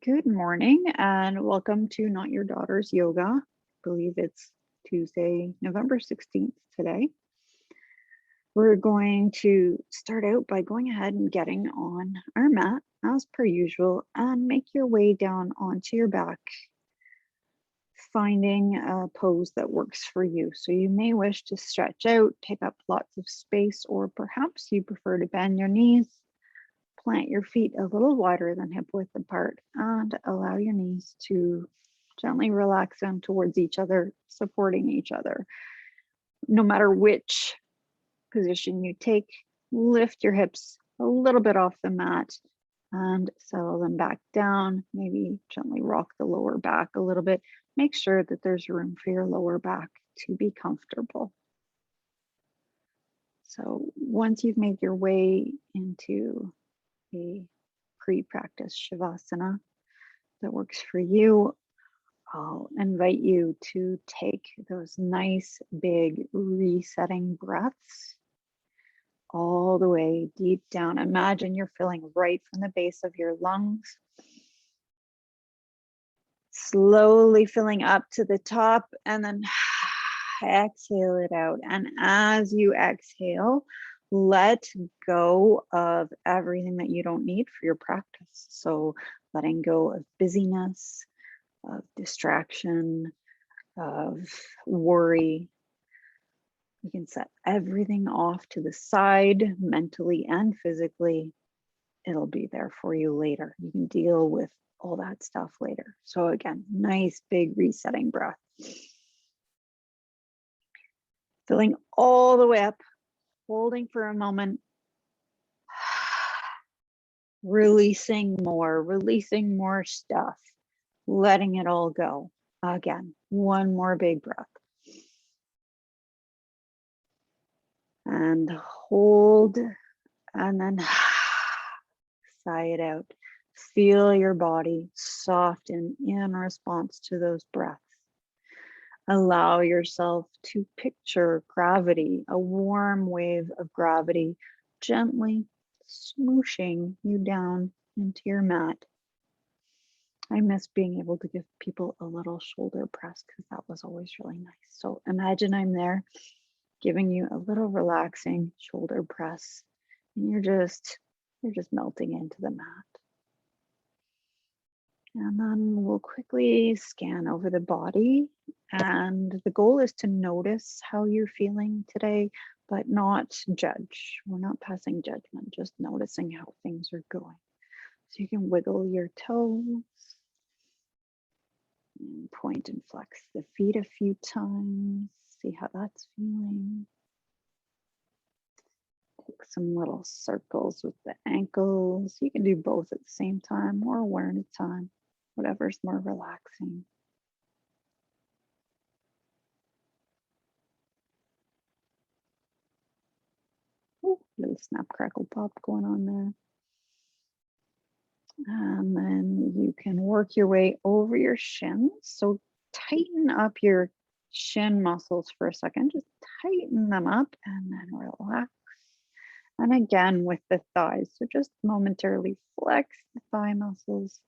Good morning and welcome to Not Your Daughter's Yoga. I believe it's Tuesday, November 16th today. We're going to start out by going ahead and getting on our mat as per usual and make your way down onto your back, finding a pose that works for you. So you may wish to stretch out, take up lots of space, or perhaps you prefer to bend your knees. Plant your feet a little wider than hip width apart and allow your knees to gently relax down towards each other, supporting each other. No matter which position you take, lift your hips a little bit off the mat and settle them back down. Maybe gently rock the lower back a little bit. Make sure that there's room for your lower back to be comfortable. So once you've made your way into a pre-practice Shavasana that works for you, I'll invite you to take those nice big resetting breaths all the way deep down. Imagine you're filling right from the base of your lungs, slowly filling up to the top, and then exhale it out. And as you exhale, let go of everything that you don't need for your practice. So letting go of busyness, of distraction, of worry. You can set everything off to the side mentally and physically. It'll be there for you later. You can deal with all that stuff later. So again, nice big resetting breath. Filling all the way up, holding for a moment, releasing more stuff, letting it all go. Again, one more big breath. And hold, and then sigh it out. Feel your body soften in response to those breaths. Allow yourself to picture gravity, a warm wave of gravity, gently smooshing you down into your mat. I miss being able to give people a little shoulder press because that was always really nice. So imagine I'm there giving you a little relaxing shoulder press, and you're just melting into the mat. And then we'll quickly scan over the body. And the goal is to notice how you're feeling today, but not judge. We're not passing judgment, just noticing how things are going. So you can wiggle your toes and point and flex the feet a few times. See how that's feeling. Take some little circles with the ankles. You can do both at the same time or one at a time, whatever's more relaxing. Ooh, little snap, crackle, pop going on there. And then you can work your way over your shins. So tighten up your shin muscles for a second. Just tighten them up and then relax. And again with the thighs. So just momentarily flex the thigh muscles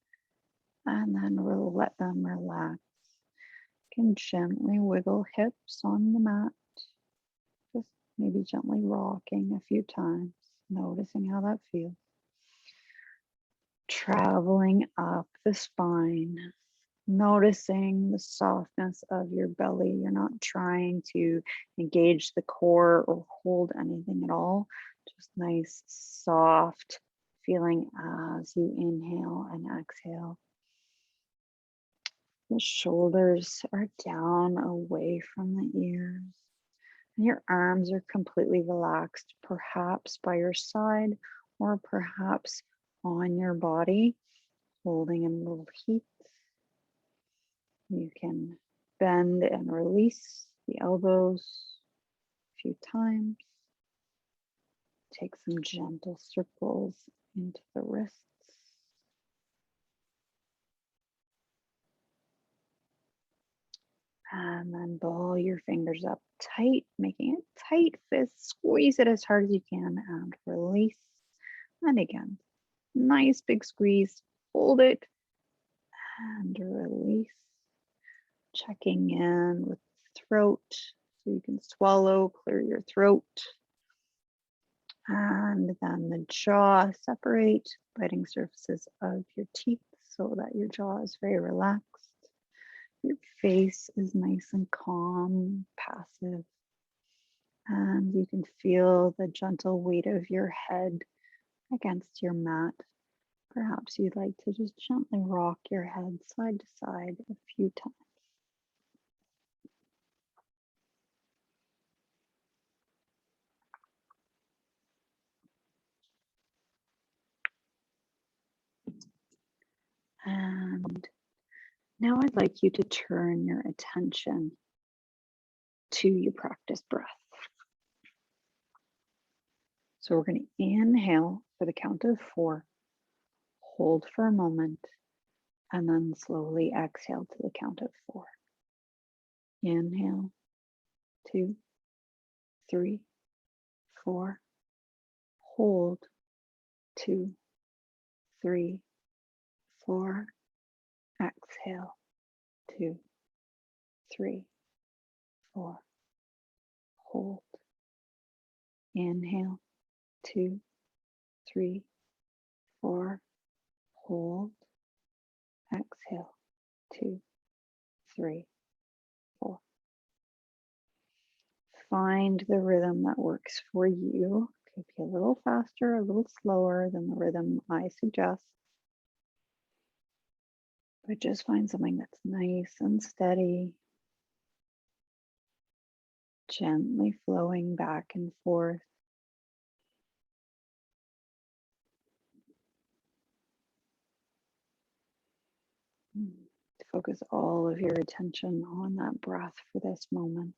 and then we'll let them relax. You can gently wiggle hips on the mat. Just maybe gently rocking a few times, noticing how that feels. Traveling up the spine, noticing the softness of your belly. You're not trying to engage the core or hold anything at all. Just nice, soft feeling as you inhale and exhale. The shoulders are down away from the ears. And your arms are completely relaxed, perhaps by your side or perhaps on your body, holding in little heat. You can bend and release the elbows a few times. Take some gentle circles into the wrists. And then ball your fingers up tight, making it tight fist. Squeeze it as hard as you can and release. And again, nice big squeeze. Hold it and release. Checking in with the throat, so you can swallow, clear your throat. And then the jaw, separate, biting surfaces of your teeth so that your jaw is very relaxed. Your face is nice and calm, passive. And you can feel the gentle weight of your head against your mat. Perhaps you'd like to just gently rock your head side to side a few times. And now I'd like you to turn your attention to your practice breath. So we're going to inhale for the count of 4, hold for a moment, and then slowly exhale to the count of 4. Inhale, 2, 3, 4. Hold, 2, 3, 4. Exhale, 2, 3, 4. Hold. Inhale, 2, 3, 4. Hold. Exhale, 2, 3, 4. Find the rhythm that works for you. It could be a little faster, a little slower than the rhythm I suggest. But just find something that's nice and steady, gently flowing back and forth. Focus all of your attention on that breath for this moment.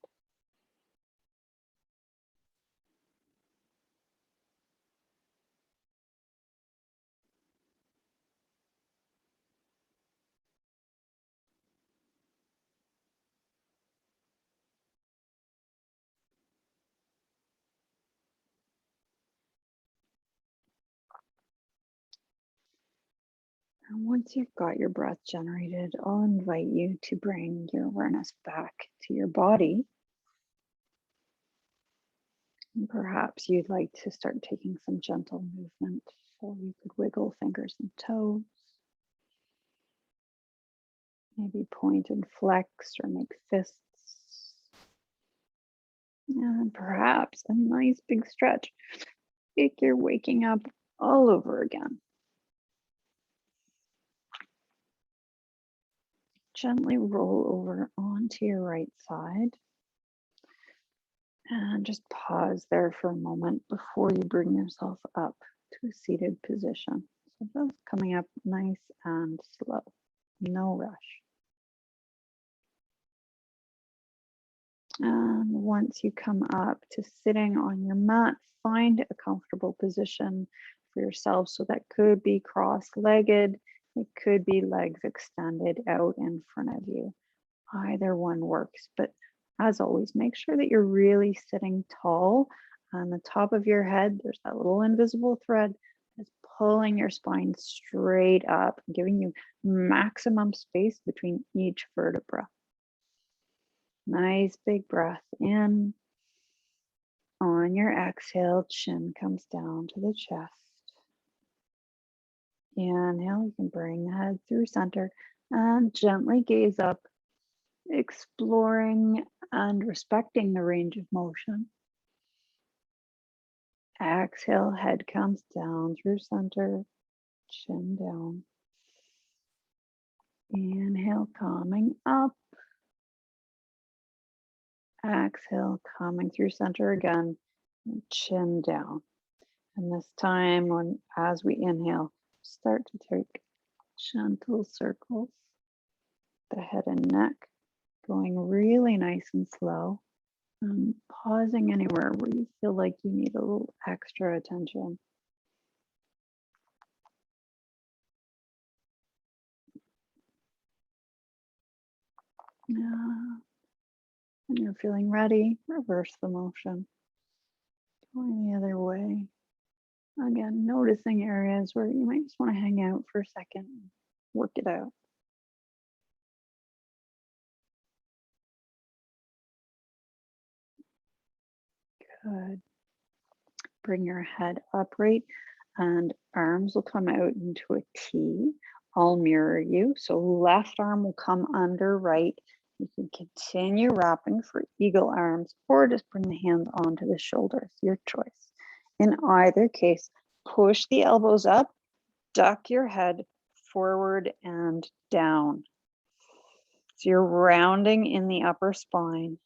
And once you've got your breath generated, I'll invite you to bring your awareness back to your body. And perhaps you'd like to start taking some gentle movement. So you could wiggle fingers and toes. Maybe point and flex or make fists. And perhaps a nice big stretch. Like you're waking up all over again. Gently roll over onto your right side. And just pause there for a moment before you bring yourself up to a seated position. So just coming up nice and slow, no rush. And once you come up to sitting on your mat, find a comfortable position for yourself. So that could be cross-legged, it could be legs extended out in front of you. Either one works, but as always, make sure that you're really sitting tall. On the top of your head, there's that little invisible thread that's pulling your spine straight up, giving you maximum space between each vertebra. Nice big breath in. On your exhale, chin comes down to the chest. Inhale, you can bring the head through center and gently gaze up, exploring and respecting the range of motion. Exhale, head comes down through center, chin down. Inhale, coming up. Exhale, coming through center again, chin down. And this time, as we inhale, start to take gentle circles, the head and neck, going really nice and slow, and pausing anywhere where you feel like you need a little extra attention. When you're feeling ready, reverse the motion. Going the other way. Again, noticing areas where you might just want to hang out for a second, work it out. Good. Bring your head upright and arms will come out into a T. I'll mirror you. So left arm will come under right. You can continue wrapping for eagle arms or just bring the hands onto the shoulders, your choice. In either case, push the elbows up, duck your head forward and down. So you're rounding in the upper spine,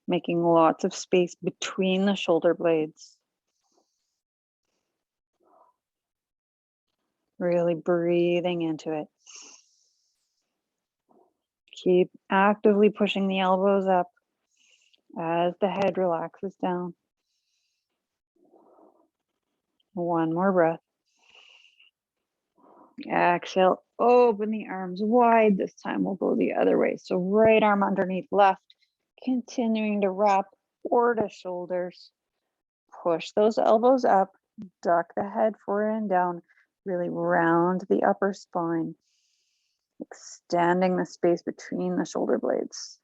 making lots of space between the shoulder blades. Really breathing into it. Keep actively pushing the elbows up as the head relaxes down. One more breath. Exhale, open the arms wide. This time we'll go the other way. So right arm underneath left, continuing to wrap or to shoulders. Push those elbows up, duck the head forward and down, really round the upper spine, extending the space between the shoulder blades.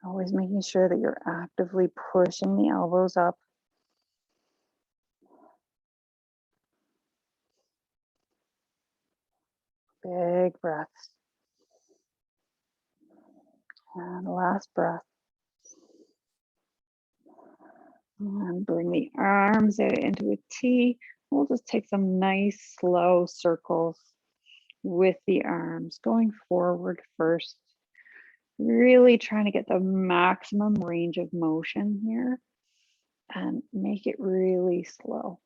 Always making sure that you're actively pushing the elbows up. Big breaths. And last breath. And bring the arms out into a T. We'll just take some nice slow circles with the arms going forward first. Really trying to get the maximum range of motion here and make it really slow.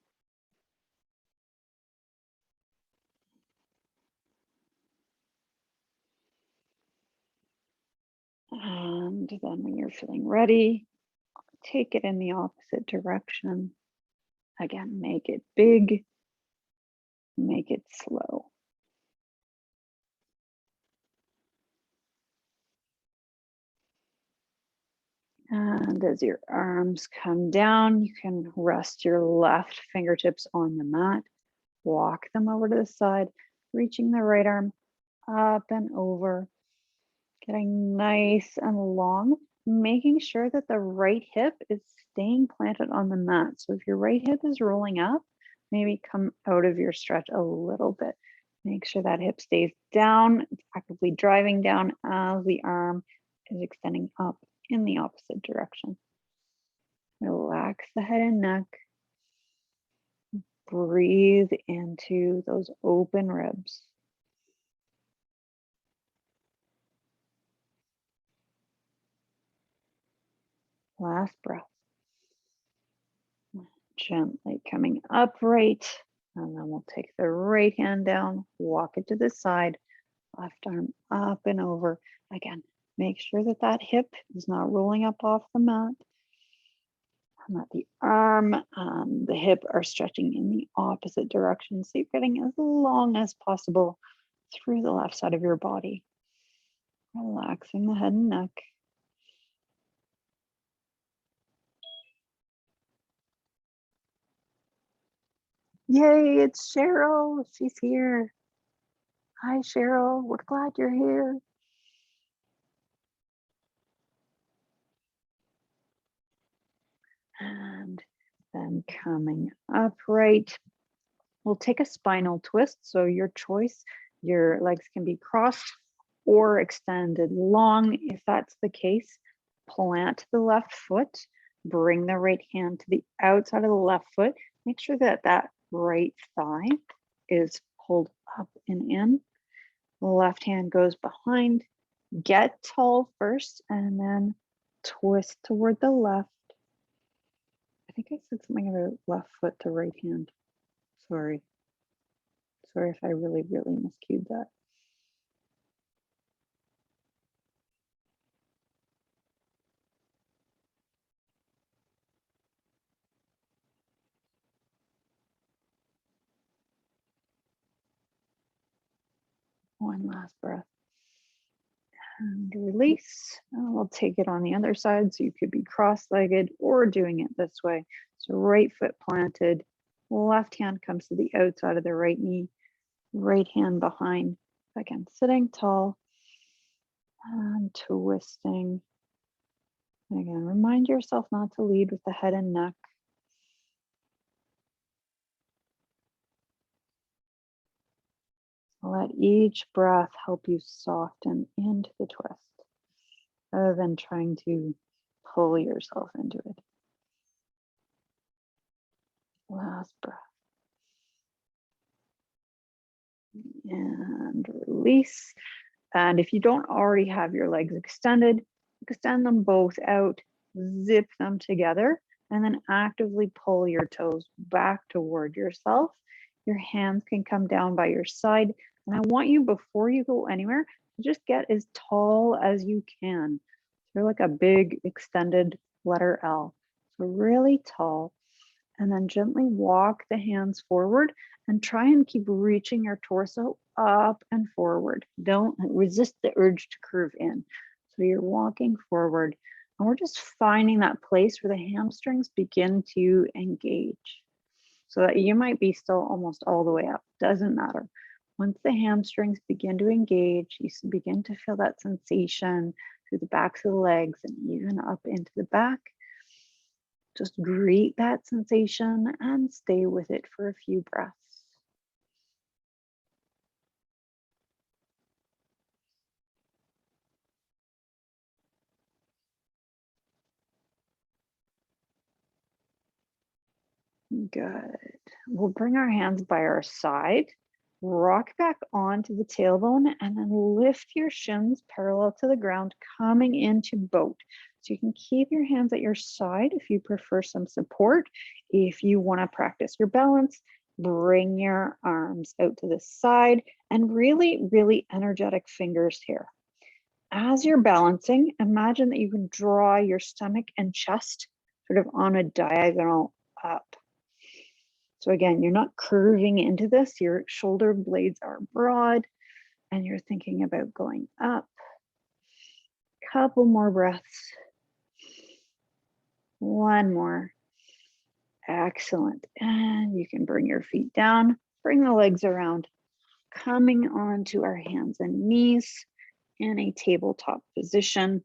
And then when you're feeling ready, take it in the opposite direction. Again, make it big, make it slow. And as your arms come down, you can rest your left fingertips on the mat, walk them over to the side, reaching the right arm up and over, getting nice and long, making sure that the right hip is staying planted on the mat. So if your right hip is rolling up, maybe come out of your stretch a little bit. Make sure that hip stays down, it's actively driving down as the arm is extending up in the opposite direction. Relax the head and neck. Breathe into those open ribs. Last breath. Gently coming upright, and then we'll take the right hand down, walk it to the side, left arm up and over. Again, make sure that that hip is not rolling up off the mat, and that the arm and the hip are stretching in the opposite direction. So you're getting as long as possible through the left side of your body. Relaxing the head and neck. Yay, it's Cheryl. She's here. Hi, Cheryl. We're glad you're here. And then coming upright, we'll take a spinal twist. So your choice, your legs can be crossed or extended long. If that's the case, plant the left foot, bring the right hand to the outside of the left foot. Make sure that that right thigh is pulled up and in. The left hand goes behind. Get tall first and then twist toward the left. I think I said something about left foot to right hand. Sorry. Sorry if I really miscued that. One last breath. And release. And we'll take it on the other side. So you could be cross-legged or doing it this way. So right foot planted, left hand comes to the outside of the right knee, right hand behind. Again, sitting tall. And twisting. Again, remind yourself not to lead with the head and neck. Let each breath help you soften into the twist rather than trying to pull yourself into it. Last breath. And release. And if you don't already have your legs extended, extend them both out, zip them together, and then actively pull your toes back toward yourself. Your hands can come down by your side. And I want you, before you go anywhere, to just get as tall as you can. You're like a big extended letter L. So really tall. And then gently walk the hands forward and try and keep reaching your torso up and forward. Don't resist the urge to curve in. So you're walking forward and we're just finding that place where the hamstrings begin to engage. So that you might be still almost all the way up, doesn't matter. Once the hamstrings begin to engage, you begin to feel that sensation through the backs of the legs and even up into the back. Just greet that sensation and stay with it for a few breaths. Good. We'll bring our hands by our side, rock back onto the tailbone, and then lift your shins parallel to the ground, coming into boat. So you can keep your hands at your side if you prefer some support. If you want to practice your balance, bring your arms out to the side and really, really energetic fingers here. As you're balancing, imagine that you can draw your stomach and chest sort of on a diagonal up. So again, you're not curving into this, your shoulder blades are broad and you're thinking about going up. Couple more breaths. One more. Excellent. And you can bring your feet down, bring the legs around, coming onto our hands and knees in a tabletop position.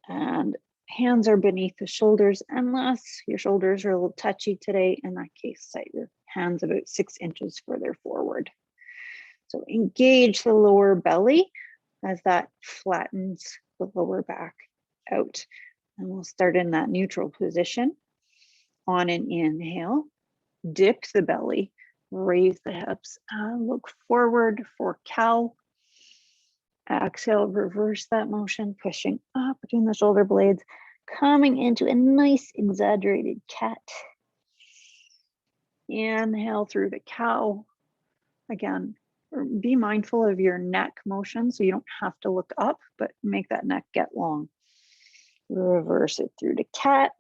And hands are beneath the shoulders, unless your shoulders are a little touchy today. In that case, set your hands about 6 inches further forward. So engage the lower belly as that flattens the lower back out. And we'll start in that neutral position. On an inhale, dip the belly, raise the hips, and look forward for cow. Exhale, reverse that motion, pushing up between the shoulder blades, coming into a nice exaggerated cat. Inhale through the cow. Again, be mindful of your neck motion so you don't have to look up, but make that neck get long. Reverse it through to cat.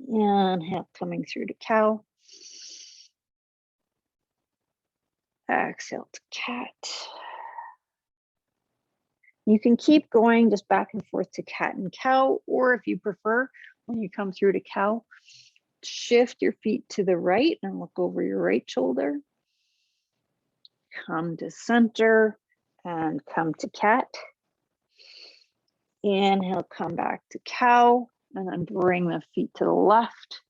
Inhale, coming through to cow. Exhale to cat. You can keep going just back and forth to cat and cow, or if you prefer, when you come through to cow, shift your feet to the right and look over your right shoulder. Come to center and come to cat. Inhale, come back to cow, and then bring the feet to the left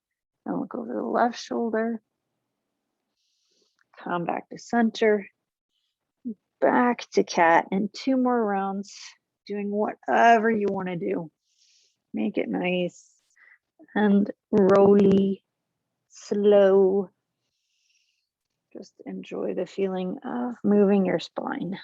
and look over the left shoulder. Come back to center, back to cat, and 2 more rounds, doing whatever you want to do. Make it nice and rolly, slow. Just enjoy the feeling of moving your spine.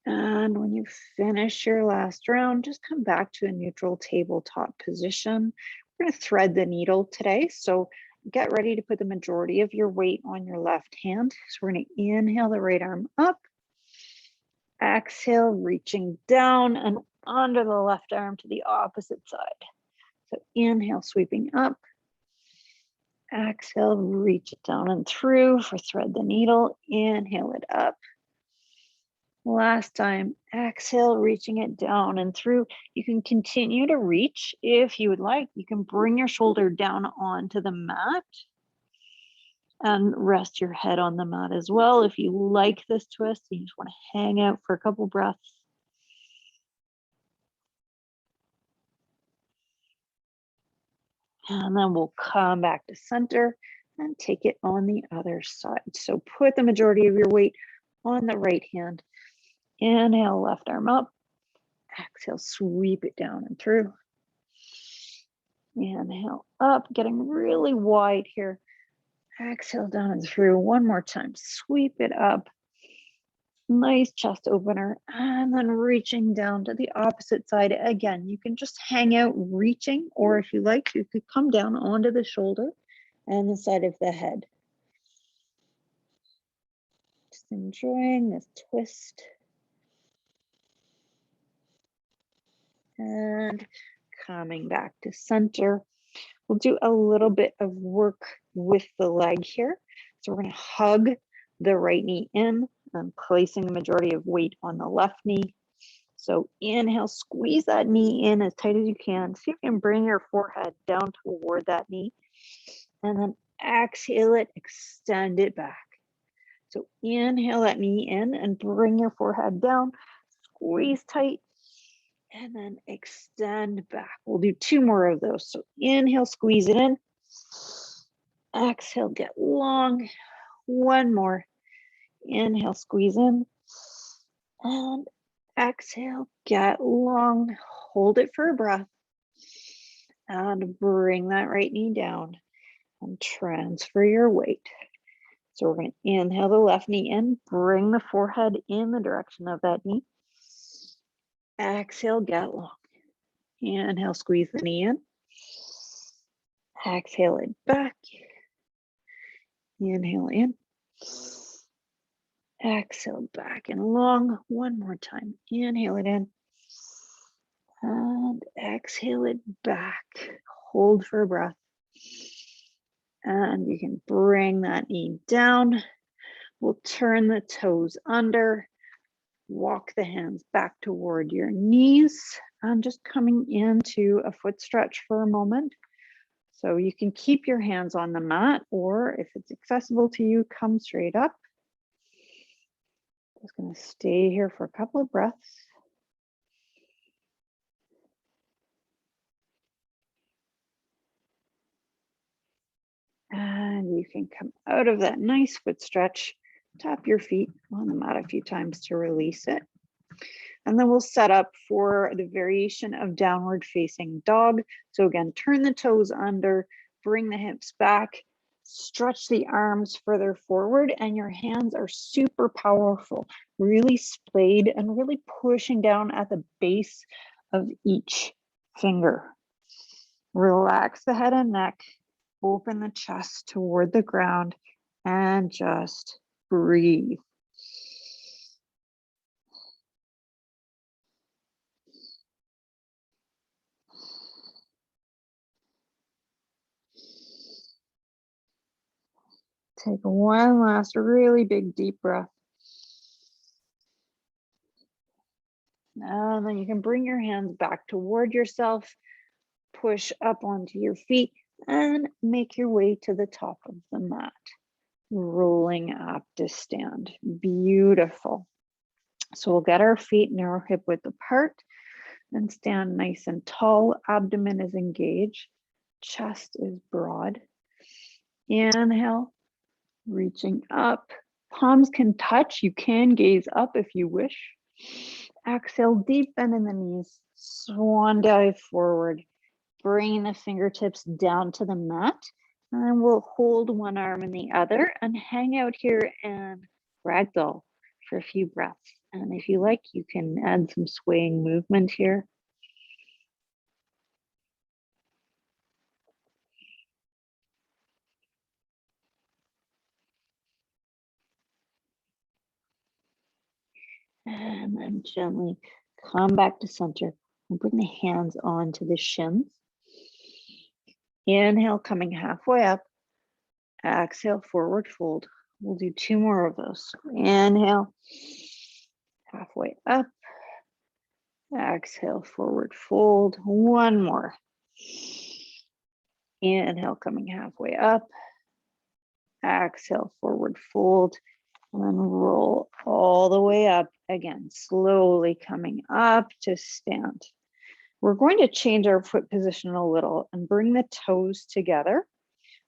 And when you finish your last round, just come back to a neutral tabletop position. We're going to thread the needle today, so get ready to put the majority of your weight on your left hand. So we're going to inhale the right arm up, exhale, reaching down and under the left arm to the opposite side. So inhale, sweeping up, exhale, reach it down and through for thread the needle, inhale it up. Last time, exhale, reaching it down and through. You can continue to reach if you would like. You can bring your shoulder down onto the mat. And rest your head on the mat as well. If you like this twist, you just want to hang out for a couple breaths. And then we'll come back to center and take it on the other side. So put the majority of your weight on the right hand. Inhale, left arm up. Exhale, sweep it down and through. Inhale up, getting really wide here. Exhale down and through. One more time. Sweep it up. Nice chest opener. And then reaching down to the opposite side. Again, you can just hang out reaching, or if you like, you could come down onto the shoulder and the side of the head. Just enjoying this twist. And coming back to center. We'll do a little bit of work with the leg here. So we're going to hug the right knee in and placing the majority of weight on the left knee. So inhale, squeeze that knee in as tight as you can. See if you can bring your forehead down toward that knee. And then exhale it, extend it back. So inhale that knee in and bring your forehead down, squeeze tight, and then extend back. We'll do 2 more of those. So inhale, squeeze it in. Exhale, get long. 1 more. Inhale, squeeze in. And exhale, get long. Hold it for a breath. And bring that right knee down and transfer your weight. So we're going to inhale the left knee in, bring the forehead in the direction of that knee. Exhale, get long. Inhale, squeeze the knee in. Exhale it back. Inhale in. Exhale back and long. 1 more time. Inhale it in. And exhale it back. Hold for a breath. And you can bring that knee down. We'll turn the toes under. Walk the hands back toward your knees. And just coming into a foot stretch for a moment. So you can keep your hands on the mat, or if it's accessible to you, come straight up. Just going to stay here for a couple of breaths. And you can come out of that nice foot stretch, tap your feet on the mat a few times to release it. And then we'll set up for the variation of downward facing dog. So again, turn the toes under, bring the hips back, stretch the arms further forward, and your hands are super powerful, really splayed and really pushing down at the base of each finger. Relax the head and neck, open the chest toward the ground, and just breathe. Take one last really big deep breath. And then you can bring your hands back toward yourself, push up onto your feet, and make your way to the top of the mat. Rolling up to stand. Beautiful. So we'll get our feet narrow hip width apart and stand nice and tall. Abdomen is engaged. Chest is broad. Inhale, reaching up. Palms can touch. You can gaze up if you wish. Exhale, deep bend in the knees. Swan dive forward. Bring the fingertips down to the mat. And then we'll hold one arm in the other and hang out here and ragdoll for a few breaths. And if you like, you can add some swaying movement here. And then gently come back to center and bring the hands onto the shins. Inhale, coming halfway up. Exhale, forward fold. We'll do 2 more of those. Inhale, halfway up. Exhale, forward fold. 1 more. Inhale, coming halfway up. Exhale, forward fold, and then roll all the way up again, slowly coming up to stand. We're going to change our foot position a little and bring the toes together.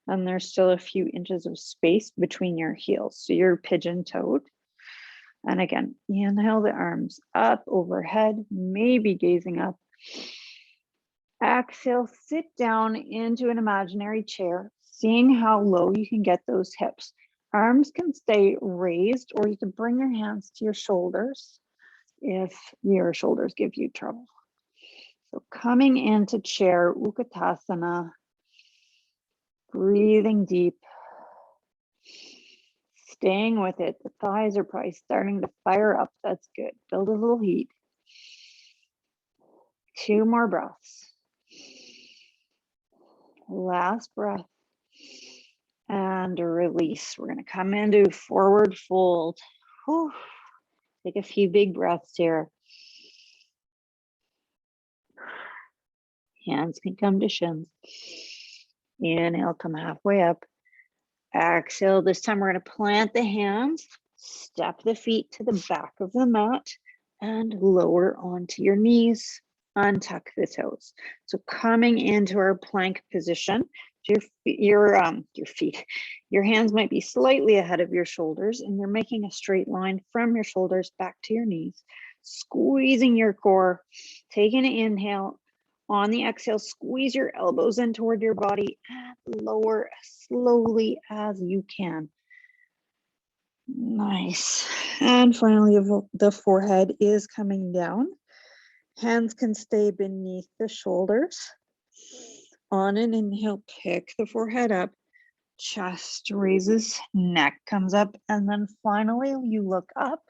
And there's still a few inches of space between your heels. So you're pigeon-toed. And again, inhale the arms up overhead, maybe gazing up. Exhale, sit down into an imaginary chair, seeing how low you can get those hips. Arms can stay raised, or you can bring your hands to your shoulders if your shoulders give you trouble. So coming into chair, Utkatasana, breathing deep, staying with it. The thighs are probably starting to fire up. That's good. Build a little heat. 2 more breaths. Last breath. And release. We're going to come into forward fold. Whew. Take a few big breaths here. Hands can come to shins. Inhale, come halfway up. Exhale. This time we're going to plant the hands, step the feet to the back of the mat, and lower onto your knees. Untuck the toes. So coming into our plank position, your hands might be slightly ahead of your shoulders, and you're making a straight line from your shoulders back to your knees, squeezing your core, taking an inhale. On the exhale, squeeze your elbows in toward your body and lower as slowly as you can. Nice. And finally, the forehead is coming down. Hands can stay beneath the shoulders. On an inhale, pick the forehead up. Chest raises, neck comes up, and then finally you look up.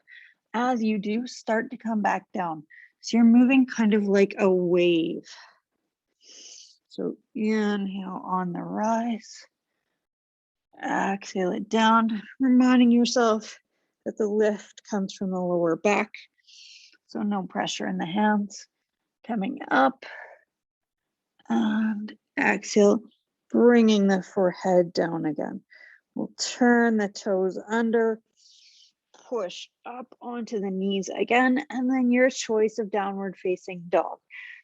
As you do, start to come back down. So you're moving kind of like a wave. So inhale on the rise. Exhale it down, reminding yourself that the lift comes from the lower back. So no pressure in the hands. Coming up. And exhale, bringing the forehead down again. We'll turn the toes under. Push up onto the knees again, and then your choice of downward facing dog.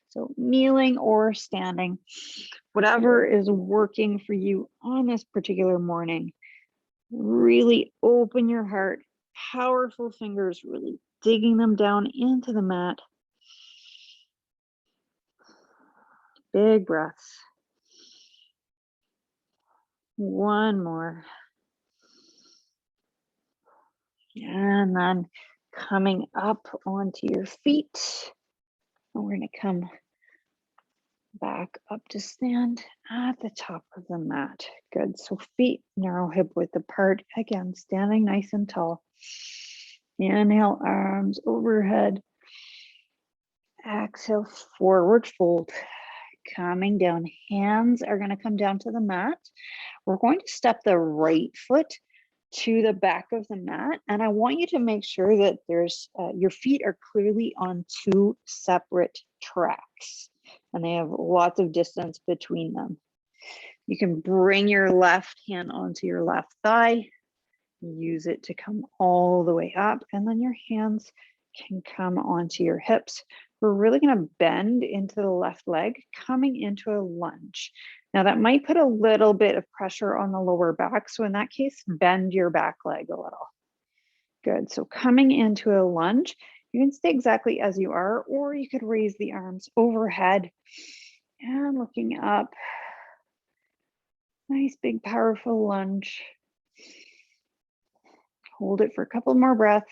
So kneeling or standing, whatever is working for you on this particular morning. Really open your heart, powerful fingers, really digging them down into the mat. Big breaths. One more. And then coming up onto your feet. And we're going to come back up to stand at the top of the mat. Good. So feet narrow, hip width apart. Again, standing nice and tall. Inhale, arms overhead. Exhale, forward fold. Coming down. Hands are going to come down to the mat. We're going to step the right foot to the back of the mat, and I want you to make sure that there's your feet are clearly on 2 separate tracks, and they have lots of distance between them. You can bring your left hand onto your left thigh, use it to come all the way up, and then your hands can come onto your hips. We're really going to bend into the left leg, coming into a lunge. Now that might put a little bit of pressure on the lower back. So in that case, bend your back leg a little. Good. So coming into a lunge, you can stay exactly as you are, or you could raise the arms overhead and looking up. Nice, big, powerful lunge. Hold it for a couple more breaths.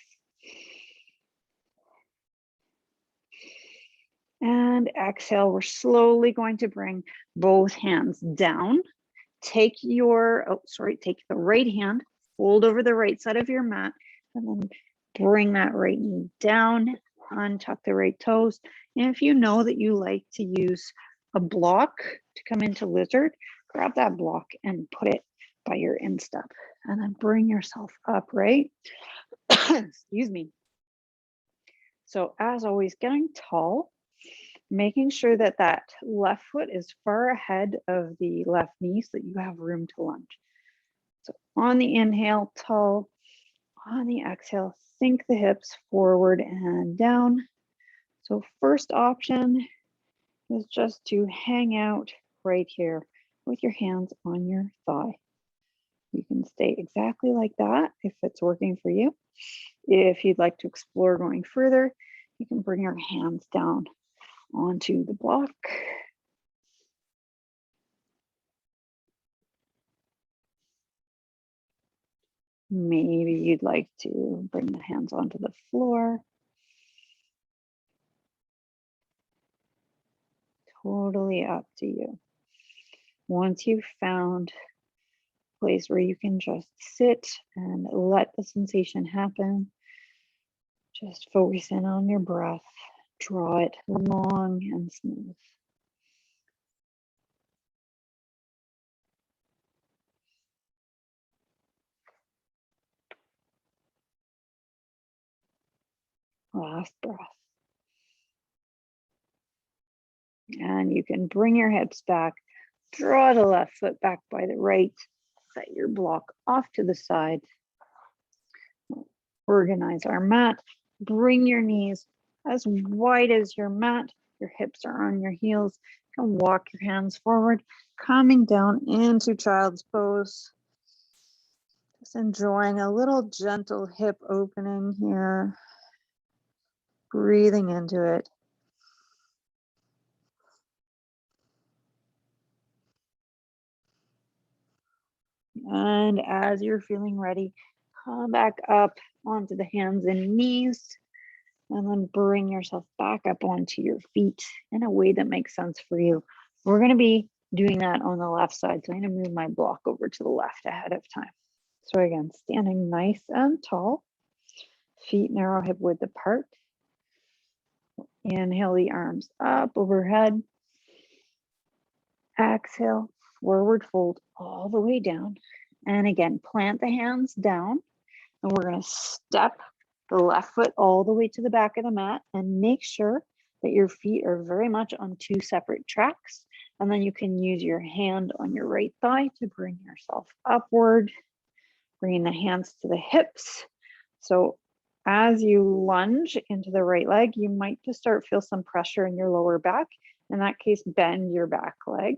And exhale, we're slowly going to bring both hands down. Take the right hand, fold over the right side of your mat, and then bring that right knee down, untuck the right toes. And if you know that you like to use a block to come into lizard, grab that block and put it by your instep, and then bring yourself up, right? Excuse me. So as always, getting tall, making sure that that left foot is far ahead of the left knee so that you have room to lunge. So on the inhale, tall. On the exhale, sink the hips forward and down. So first option is just to hang out right here with your hands on your thigh. You can stay exactly like that if it's working for you. If you'd like to explore going further, you can bring your hands down onto the block. Maybe you'd like to bring the hands onto the floor. Totally up to you. Once you've found a place where you can just sit and let the sensation happen, just focus in on your breath. Draw it long and smooth. Last breath. And you can bring your hips back, draw the left foot back by the right, set your block off to the side. Organize our mat, bring your knees as wide as your mat, your hips are on your heels. You can walk your hands forward, coming down into child's pose. Just enjoying a little gentle hip opening here. Breathing into it. And as you're feeling ready, come back up onto the hands and knees, and then bring yourself back up onto your feet in a way that makes sense for you. We're going to be doing that on the left side. So I'm going to move my block over to the left ahead of time. So again, standing nice and tall, feet narrow, hip width apart. Inhale the arms up overhead. Exhale, forward fold all the way down. And again, plant the hands down. And we're going to step the left foot all the way to the back of the mat and make sure that your feet are very much on two separate tracks. And then you can use your hand on your right thigh to bring yourself upward, bringing the hands to the hips. So as you lunge into the right leg, you might just start feel some pressure in your lower back. In that case, bend your back leg.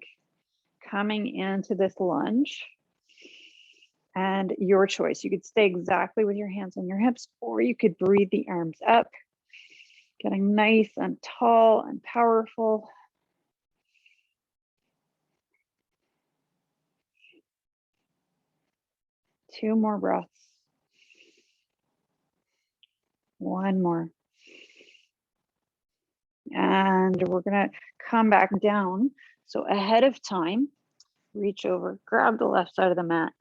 Coming into this lunge. And your choice. You could stay exactly with your hands on your hips, or you could breathe the arms up, getting nice and tall and powerful. Two more breaths. One more. And we're going to come back down. So ahead of time, reach over, grab the left side of the mat,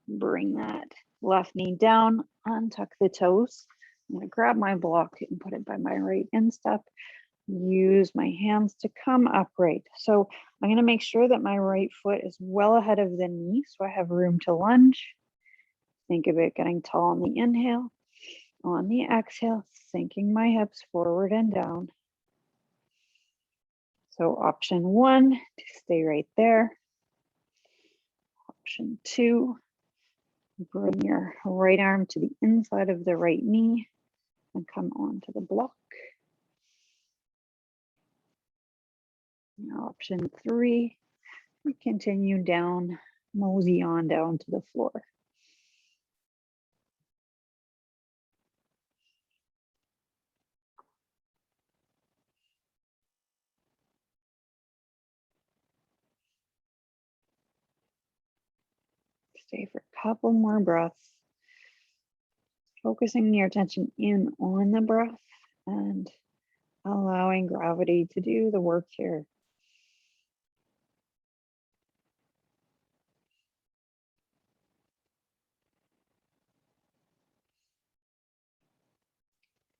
bring that left knee down, untuck the toes. I'm going to grab my block and put it by my right instep. Use my hands to come upright. So I'm going to make sure that my right foot is well ahead of the knee so I have room to lunge. Think of it getting tall on the inhale. On the exhale, sinking my hips forward and down. So option one, to stay right there. Option two, bring your right arm to the inside of the right knee and come onto the block. Now option three, we continue down, mosey on down to the floor. Stay for a couple more breaths. Focusing your attention in on the breath and allowing gravity to do the work here.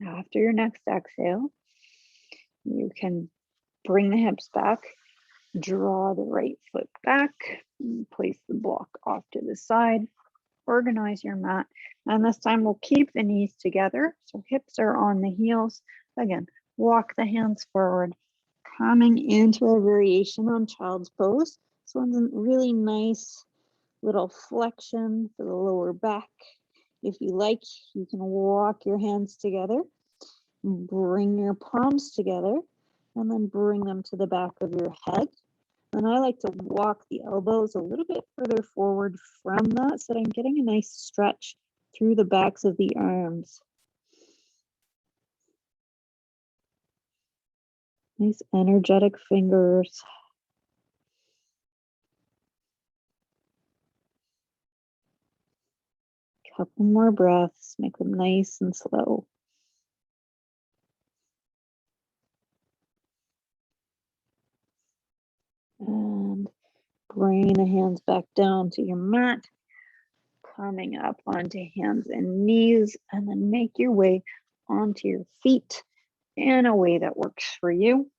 After your next exhale, you can bring the hips back, draw the right foot back, place the block off to the side, organize your mat. And this time we'll keep the knees together. So hips are on the heels. Again, walk the hands forward, coming into a variation on child's pose. This one's a really nice Little flexion for the lower back. If you like, you can walk your hands together, bring your palms together, and then bring them to the back of your head. And I like to walk the elbows a little bit further forward from that so that I'm getting a nice stretch through the backs of the arms. Nice energetic fingers. Couple more breaths, make them nice and slow. And bring the hands back down to your mat, coming up onto hands and knees, and then make your way onto your feet in a way that works for you.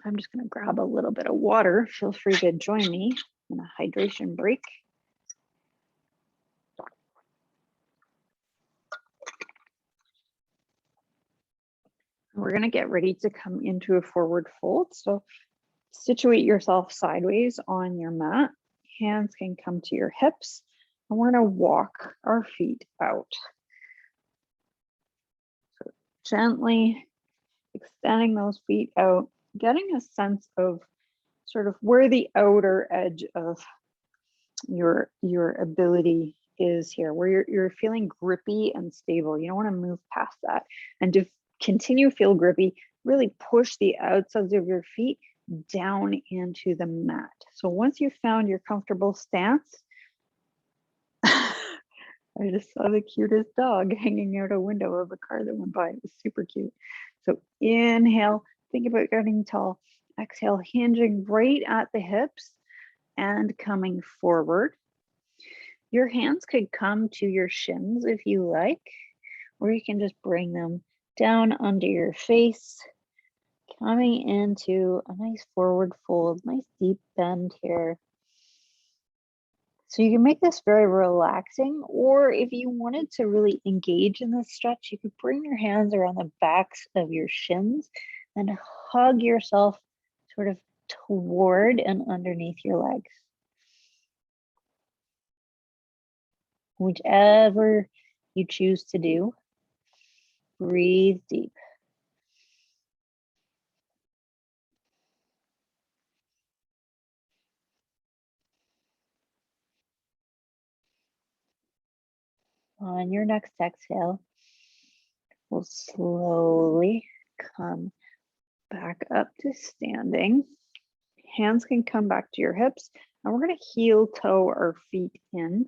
I'm just going to grab a little bit of water. Feel free to join me in a hydration break. We're going to get ready to come into a forward fold. So situate yourself sideways on your mat. Hands can come to your hips, and we're going to walk our feet out. So gently extending those feet out, getting a sense of sort of where the outer edge of your ability is here, where you're feeling grippy and stable. You don't want to move past that. And to continue feel grippy, really push the outsides of your feet down into the mat. So once you've found your comfortable stance, I just saw the cutest dog hanging out a window of a car that went by. It was super cute. So inhale, think about getting tall. Exhale, hinging right at the hips and coming forward. Your hands could come to your shins if you like, or you can just bring them down under your face, coming into a nice forward fold, nice deep bend here. So you can make this very relaxing, or if you wanted to really engage in this stretch, you could bring your hands around the backs of your shins and hug yourself sort of toward and underneath your legs. Whichever you choose to do, breathe deep. On your next exhale, we'll slowly come back up to standing. Hands can come back to your hips, and we're going to heel toe our feet in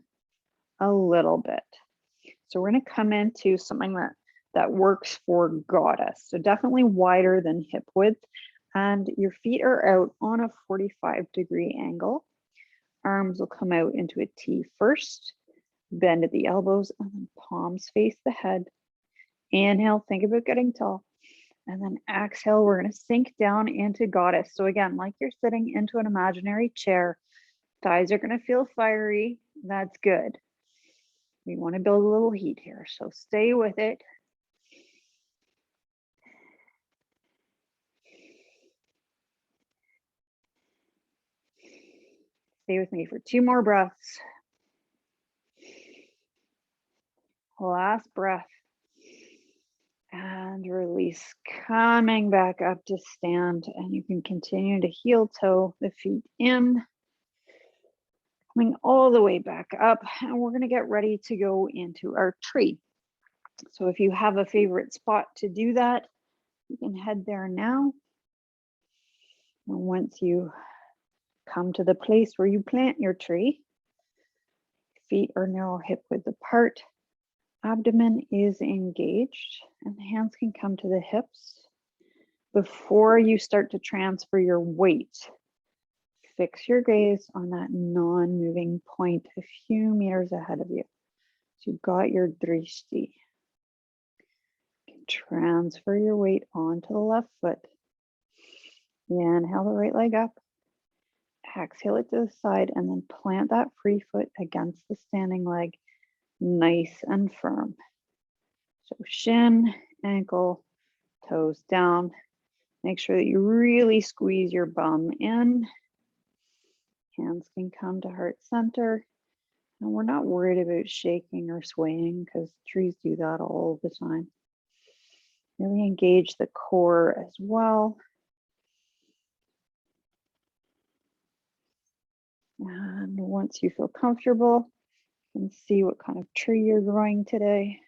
a little bit. So we're going to come into something that works for goddess. So definitely wider than hip width, and your feet are out on a 45-degree angle. Arms will come out into a T first. Bend at the elbows, and then palms face the head. Inhale, think about getting tall. And then exhale, we're going to sink down into goddess. So again, like you're sitting into an imaginary chair, thighs are going to feel fiery. That's good. We want to build a little heat here, so stay with it. Stay with me for 2 more breaths. Last breath. And release, coming back up to stand, and you can continue to heel toe the feet in, coming all the way back up, and we're going to get ready to go into our tree. So if you have a favorite spot to do that, you can head there now. And once you come to the place where you plant your tree, feet are now hip width apart, abdomen is engaged, and the hands can come to the hips. Before you start to transfer your weight, fix your gaze on that non-moving point a few meters ahead of you. So you've got your drishti. Transfer your weight onto the left foot. Inhale the right leg up. Exhale it to the side, and then plant that free foot against the standing leg, nice and firm. So shin, ankle, toes down. Make sure that you really squeeze your bum in. Hands can come to heart center. And we're not worried about shaking or swaying because trees do that all the time. Really engage the core as well. And once you feel comfortable, you can see what kind of tree you're growing today.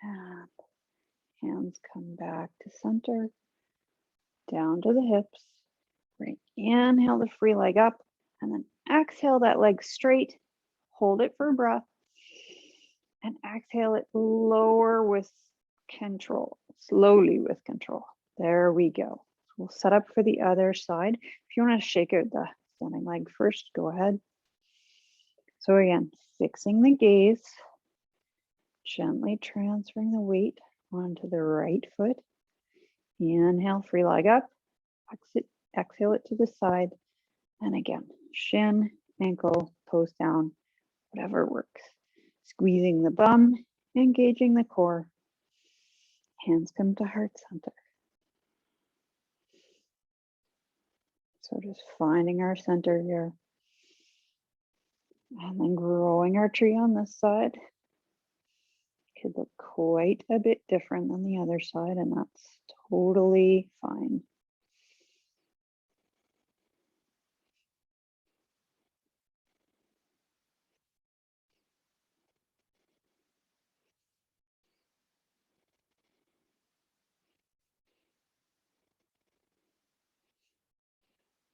And hands come back to center, down to the hips. Bring inhale the free leg up, and then exhale that leg straight. Hold it for breath. And exhale it lower with control, slowly with control. There we go. We'll set up for the other side. If you want to shake out the standing leg first, go ahead. So again, fixing the gaze, gently transferring the weight onto the right foot. Inhale, free leg up. Exhale it to the side. And again, shin, ankle, toes down, whatever works. Squeezing the bum, engaging the core. Hands come to heart center. So just finding our center here. And then growing our tree on this side. Could look quite a bit different than the other side, and that's totally fine.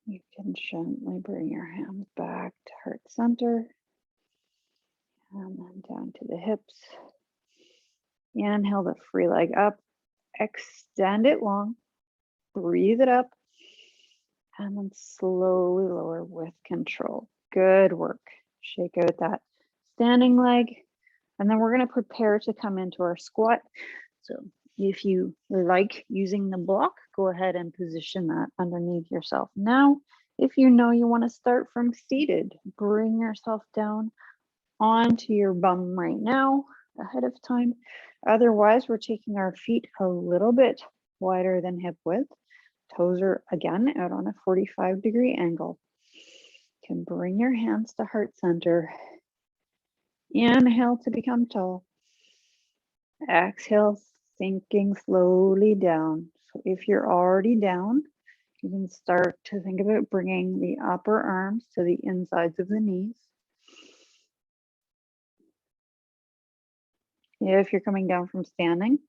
You can gently bring your hands back to heart center and then down to the hips. Inhale the free leg up, extend it long, breathe it up, and then slowly lower with control. Good work. Shake out that standing leg, and then we're going to prepare to come into our squat. So if you like using the block, go ahead and position that underneath yourself. Now, if you know you want to start from seated, bring yourself down onto your bum right now ahead of time. Otherwise, we're taking our feet a little bit wider than hip width. Toes are again out on a 45-degree angle. You can bring your hands to heart center. Inhale to become tall. Exhale, sinking slowly down. So if you're already down, you can start to think about bringing the upper arms to the insides of the knees. If you're coming down from standing,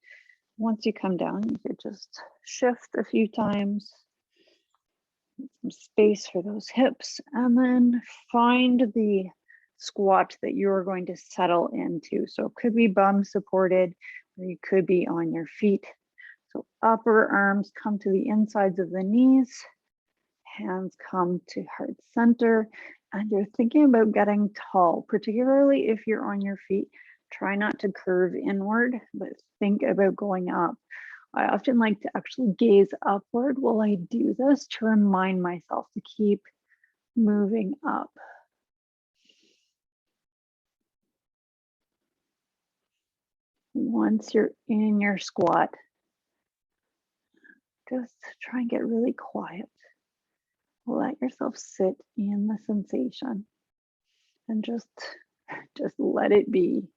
once you come down, you could just shift a few times, some space for those hips, and then find the squat that you're going to settle into. So it could be bum supported, or you could be on your feet. So upper arms come to the insides of the knees, hands come to heart center, and you're thinking about getting tall, particularly if you're on your feet. Try not to curve inward, but think about going up. I often like to actually gaze upward while I do this to remind myself to keep moving up. Once you're in your squat, just try and get really quiet. Let yourself sit in the sensation and just let it be.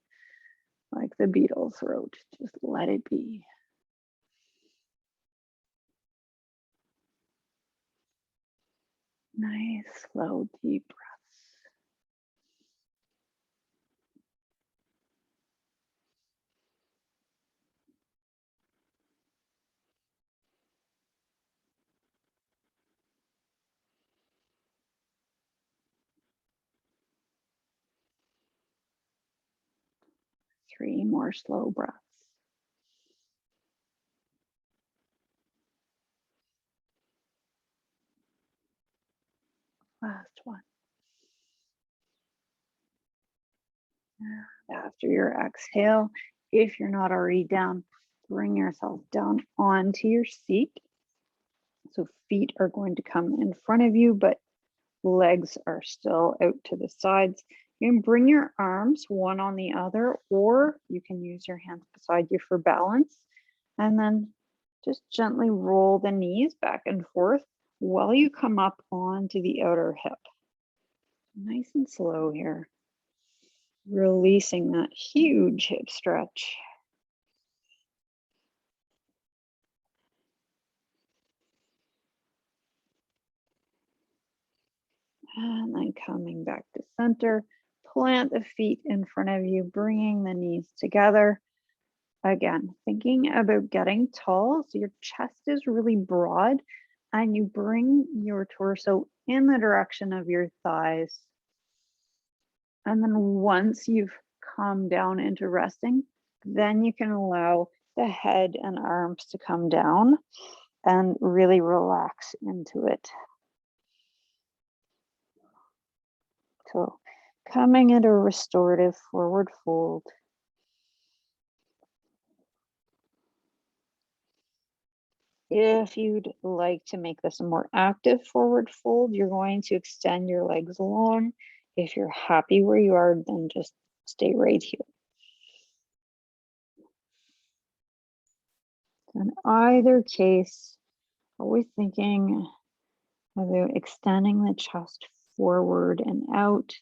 Like the Beatles wrote, just let it be. Nice, slow, deep breaths. Three more slow breaths. Last one. After your exhale, if you're not already down, bring yourself down onto your seat. So feet are going to come in front of you, but legs are still out to the sides. You can bring your arms one on the other, or you can use your hands beside you for balance. And then just gently roll the knees back and forth while you come up onto the outer hip. Nice and slow here. Releasing that huge hip stretch. And then coming back to center, plant the feet in front of you, bringing the knees together. Again, thinking about getting tall, so your chest is really broad, and you bring your torso in the direction of your thighs. And then once you've come down into resting, then you can allow the head and arms to come down and really relax into it. So coming into restorative forward fold. If you'd like to make this a more active forward fold, you're going to extend your legs long. If you're happy where you are, then just stay right here. In either case, always thinking about extending the chest forward and out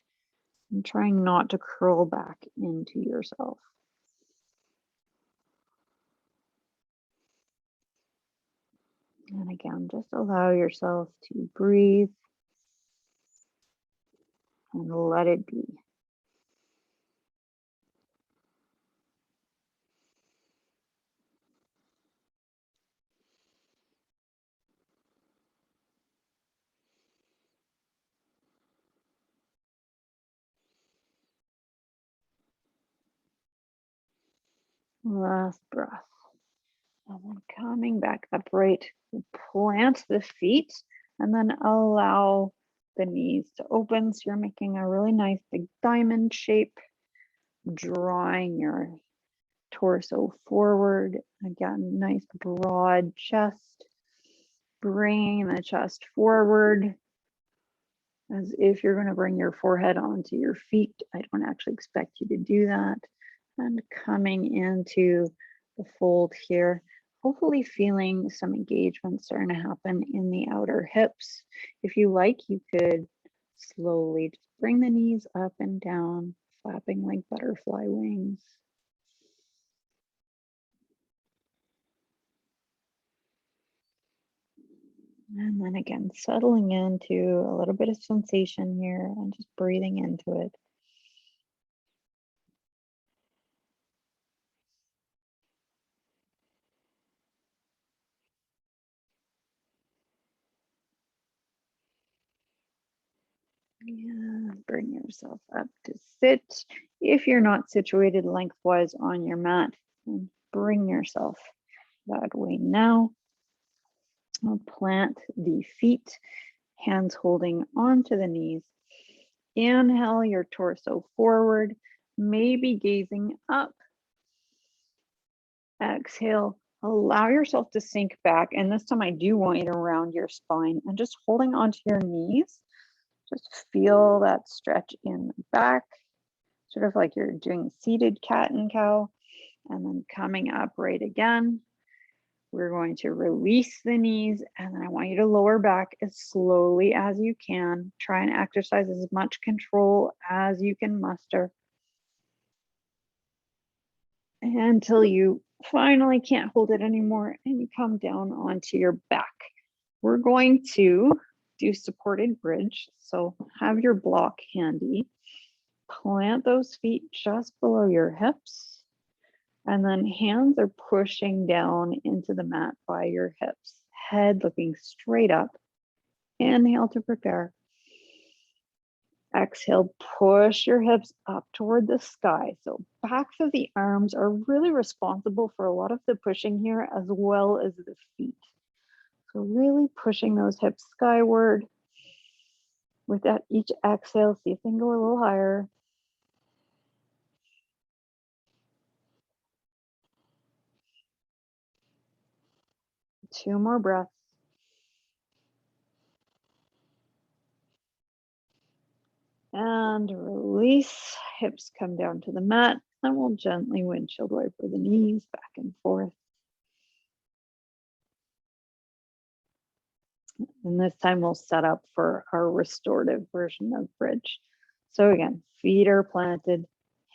and trying not to curl back into yourself. And again, just allow yourself to breathe and let it be. Last breath. And then coming back upright, plant the feet and then allow the knees to open. So you're making a really nice big diamond shape, drawing your torso forward. Again, nice broad chest, bringing the chest forward as if you're going to bring your forehead onto your feet. I don't actually expect you to do that. And coming into the fold here, hopefully feeling some engagement starting to happen in the outer hips. If you like, you could slowly just bring the knees up and down, flapping like butterfly wings. And then again, settling into a little bit of sensation here and just breathing into it. Yeah, bring yourself up to sit. If you're not situated lengthwise on your mat, bring yourself that way now. I'll plant the feet, hands holding onto the knees. Inhale your torso forward, maybe gazing up. Exhale, allow yourself to sink back. And this time I do want you to round your spine and just holding onto your knees. Just feel that stretch in the back, sort of like you're doing seated cat and cow. And then coming upright again. We're going to release the knees, and then I want you to lower back as slowly as you can. Try and exercise as much control as you can muster until you finally can't hold it anymore and you come down onto your back. We're going to do supported bridge. So have your block handy. Plant those feet just below your hips. And then hands are pushing down into the mat by your hips. Head looking straight up. Inhale to prepare. Exhale, push your hips up toward the sky. So backs of the arms are really responsible for a lot of the pushing here, as well as the feet. So really pushing those hips skyward. With that, each exhale, see if they can go a little higher. Two more breaths. And release. Hips come down to the mat, and we'll gently windshield wiper the knees back and forth. And this time we'll set up for our restorative version of bridge. So again, feet are planted,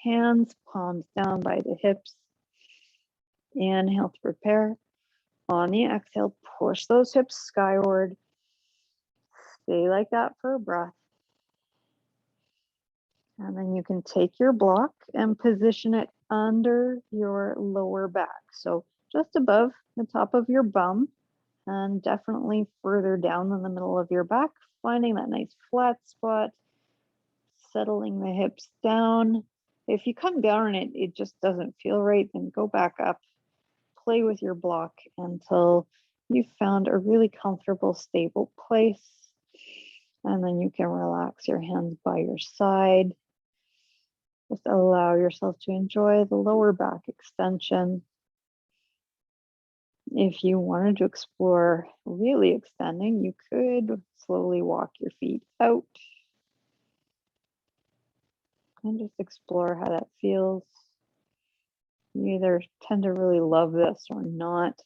hands, palms down by the hips. Inhale to prepare. On the exhale, push those hips skyward. Stay like that for a breath. And then you can take your block and position it under your lower back. So just above the top of your bum and definitely further down in the middle of your back, finding that nice flat spot, settling the hips down. If you come down and it just doesn't feel right, then go back up, play with your block until you've found a really comfortable, stable place. And then you can relax your hands by your side. Just allow yourself to enjoy the lower back extension. If you wanted to explore really extending, you could slowly walk your feet out and just explore how that feels. You either tend to really love this or not.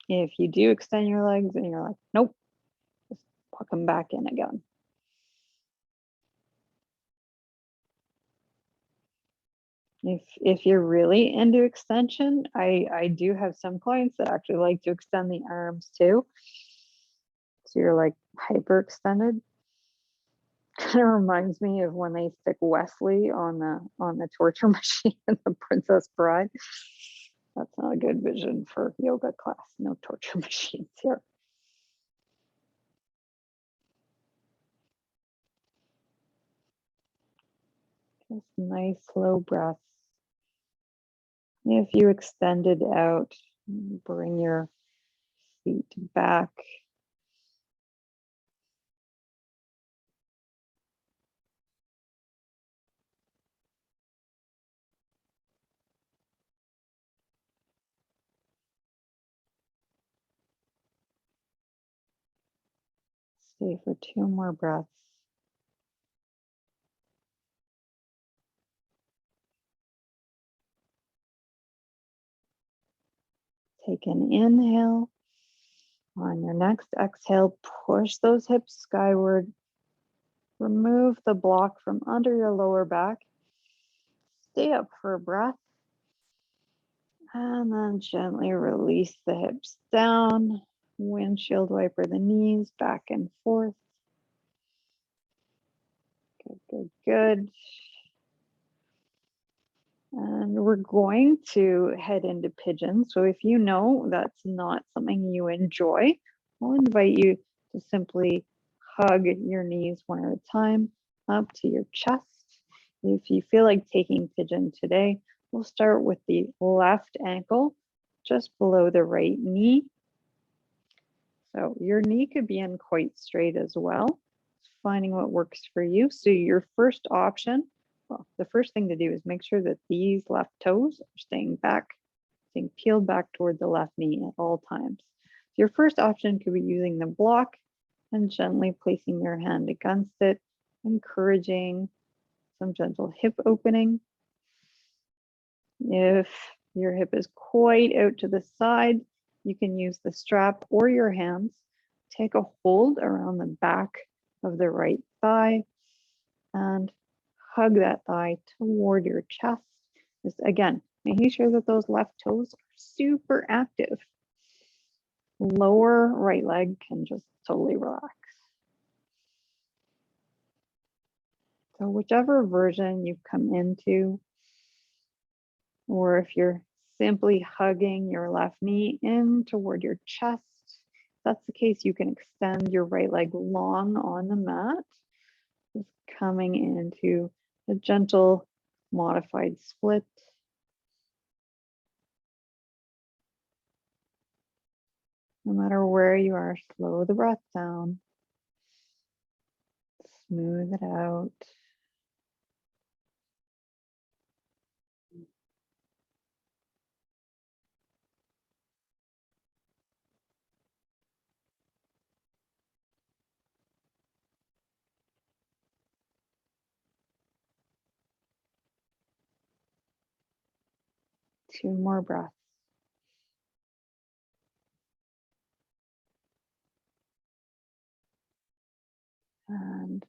If you do extend your legs and you're like, nope, just walk them back in again. If you're really into extension, I do have some clients that actually like to extend the arms too. So you're like hyperextended. Kind of reminds me of when they stick Wesley on the torture machine in The Princess Bride. That's not a good vision for yoga class. No torture machines here. Just nice slow breaths. If you extended out, bring your feet back. Stay for 2 more breaths. Take an inhale. On your next exhale, push those hips skyward. Remove the block from under your lower back. Stay up for a breath. And then gently release the hips down. Windshield wiper the knees back and forth. Good, good, good. And we're going to head into pigeon. So if you know that's not something you enjoy, I'll invite you to simply hug your knees one at a time up to your chest. If you feel like taking pigeon today, we'll start with the left ankle just below the right knee. So your knee could be in quite straight as well. Finding what works for you. So your first option, well, the first thing to do is make sure that these left toes are staying peeled back toward the left knee at all times. Your first option could be using the block and gently placing your hand against it, encouraging some gentle hip opening. If your hip is quite out to the side, you can use the strap or your hands. Take a hold around the back of the right thigh and hug that thigh toward your chest. Just again, making sure that those left toes are super active. Lower right leg can just totally relax. So whichever version you've come into, or if you're simply hugging your left knee in toward your chest, if that's the case, you can extend your right leg long on the mat, just coming into a gentle modified split. No matter where you are, slow the breath down, smooth it out. 2 more breaths. And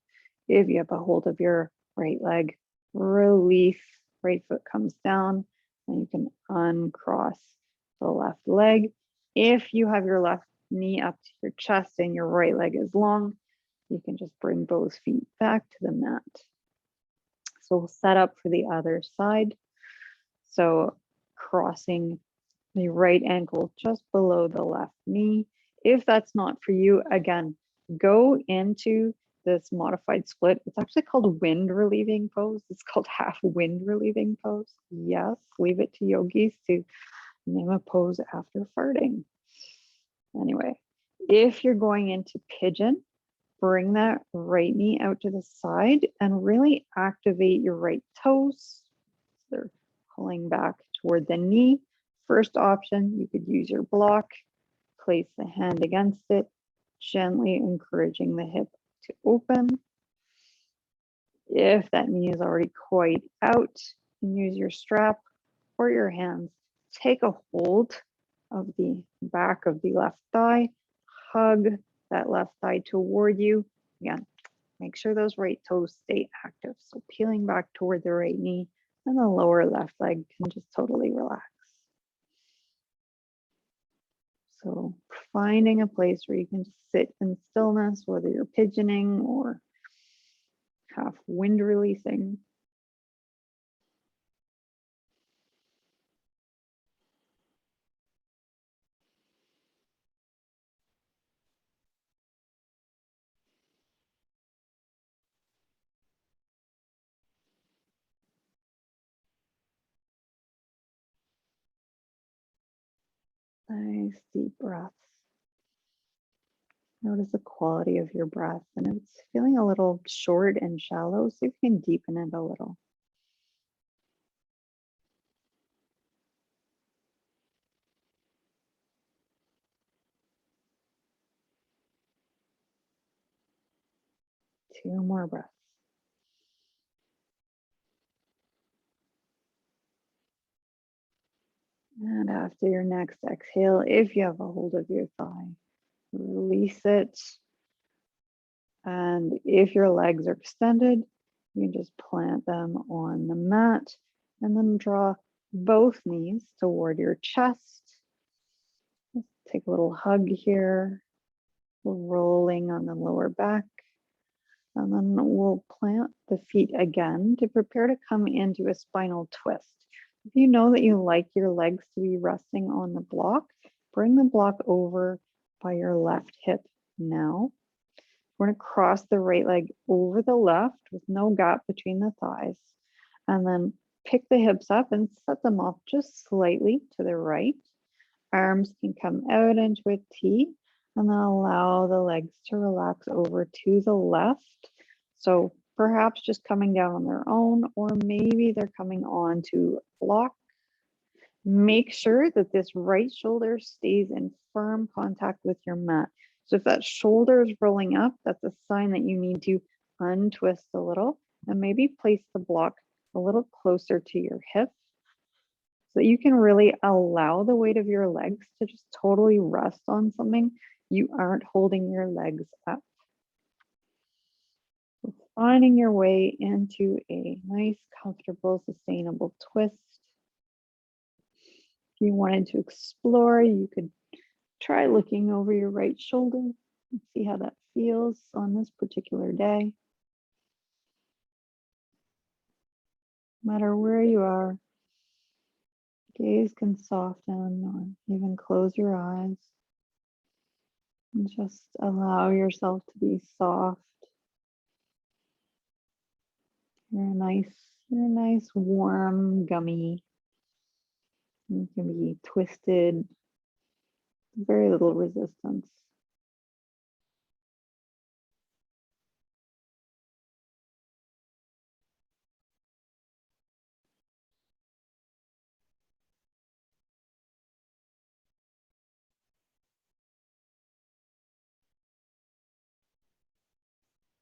if you have a hold of your right leg, release, right foot comes down, and you can uncross the left leg. If you have your left knee up to your chest and your right leg is long, you can just bring both feet back to the mat. So we'll set up for the other side. So crossing the right ankle just below the left knee. If that's not for you, again, go into this modified split. It's actually called wind relieving pose. It's called half wind relieving pose. Yes, leave it to yogis to name a pose after farting. Anyway, if you're going into pigeon, bring that right knee out to the side and really activate your right toes. They're pulling back toward the knee. First option, you could use your block, place the hand against it, gently encouraging the hip to open. If that knee is already quite out, you can use your strap or your hands. Take a hold of the back of the left thigh, hug that left thigh toward you. Again, make sure those right toes stay active. So peeling back toward the right knee, and the lower left leg can just totally relax. So finding a place where you can just sit in stillness, whether you're pigeoning or half wind releasing. Nice deep breaths. Notice the quality of your breath, and if it's feeling a little short and shallow, see if you can deepen it a little. Two more breaths. And after your next exhale, if you have a hold of your thigh, release it. And if your legs are extended, you can just plant them on the mat and then draw both knees toward your chest. Let's take a little hug here, rolling on the lower back. And then we'll plant the feet again to prepare to come into a spinal twist. If you know that you like your legs to be resting on the block, bring the block over by your left hip now. We're going to cross the right leg over the left with no gap between the thighs. And then pick the hips up and set them off just slightly to the right. Arms can come out into a T, and then allow the legs to relax over to the left. So perhaps just coming down on their own, or maybe they're coming on to block. Make sure that this right shoulder stays in firm contact with your mat. So if that shoulder is rolling up, that's a sign that you need to untwist a little and maybe place the block a little closer to your hip, so that you can really allow the weight of your legs to just totally rest on something. You aren't holding your legs up. So finding your way into a nice, comfortable, sustainable twist. If you wanted to explore, you could try looking over your right shoulder and see how that feels on this particular day. No matter where you are, gaze can soften or even close your eyes. And just allow yourself to be soft. You're a nice warm gummy. You can be twisted, very little resistance.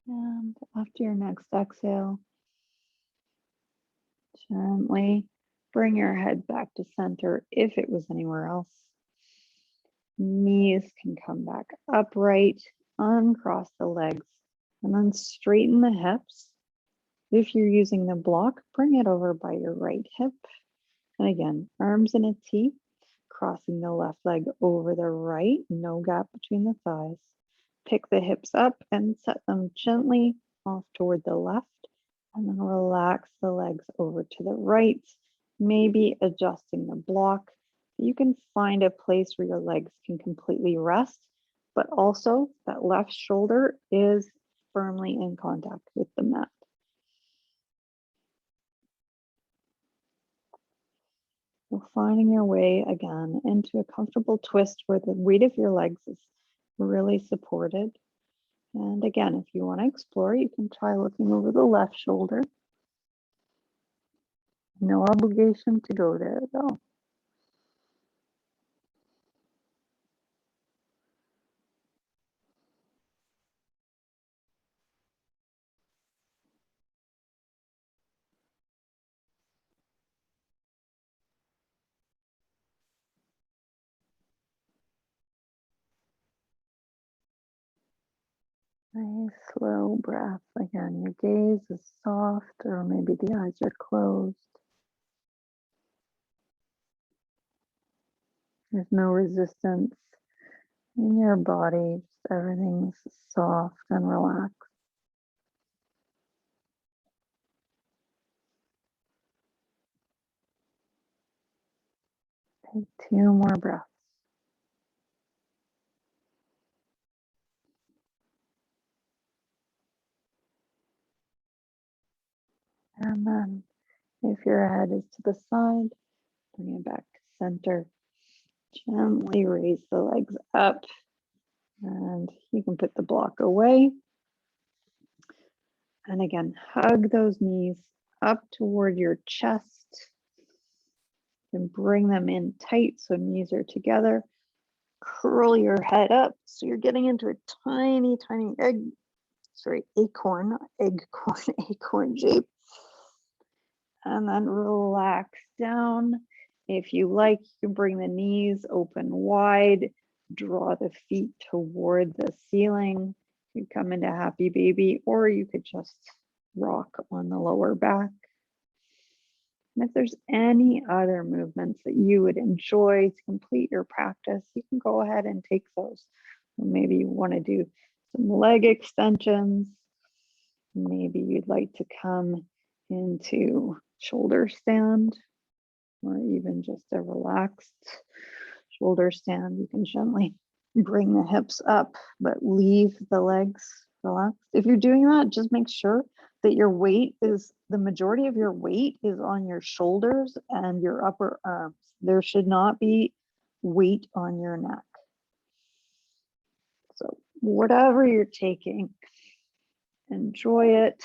And after your next exhale, gently Bring your head back to center if it was anywhere else. Knees can come back upright, uncross the legs, and then straighten the hips. If you're using the block, bring it over by your right hip. And again, arms in a T, crossing the left leg over the right, no gap between the thighs. Pick the hips up and set them gently off toward the left, and then relax the legs over to the right, maybe adjusting the block. You can find a place where your legs can completely rest, but also that left shoulder is firmly in contact with the mat. So finding your way again into a comfortable twist where the weight of your legs is really supported. And again, if you want to explore, you can try looking over the left shoulder. No obligation to go there though. Nice slow breath. Again, your gaze is soft, or maybe the eyes are closed. There's no resistance in your body, just everything's soft and relaxed. Take 2 more breaths. And then if your head is to the side, bring it back to center. Gently raise the legs up, and you can put the block away. And again, hug those knees up toward your chest and bring them in tight so knees are together. Curl your head up so you're getting into a tiny, tiny acorn, not acorn shape. And then relax down. If you like, you can bring the knees open wide, draw the feet toward the ceiling. You come into happy baby, or you could just rock on the lower back. And if there's any other movements that you would enjoy to complete your practice, you can go ahead and take those. Maybe you want to do some leg extensions. Maybe you'd like to come into shoulder stand, or even just a relaxed shoulder stand. You can gently bring the hips up, but leave the legs relaxed. If you're doing that, just make sure that your weight is, the majority of your weight is on your shoulders and your upper arms. There should not be weight on your neck. So whatever you're taking, enjoy it,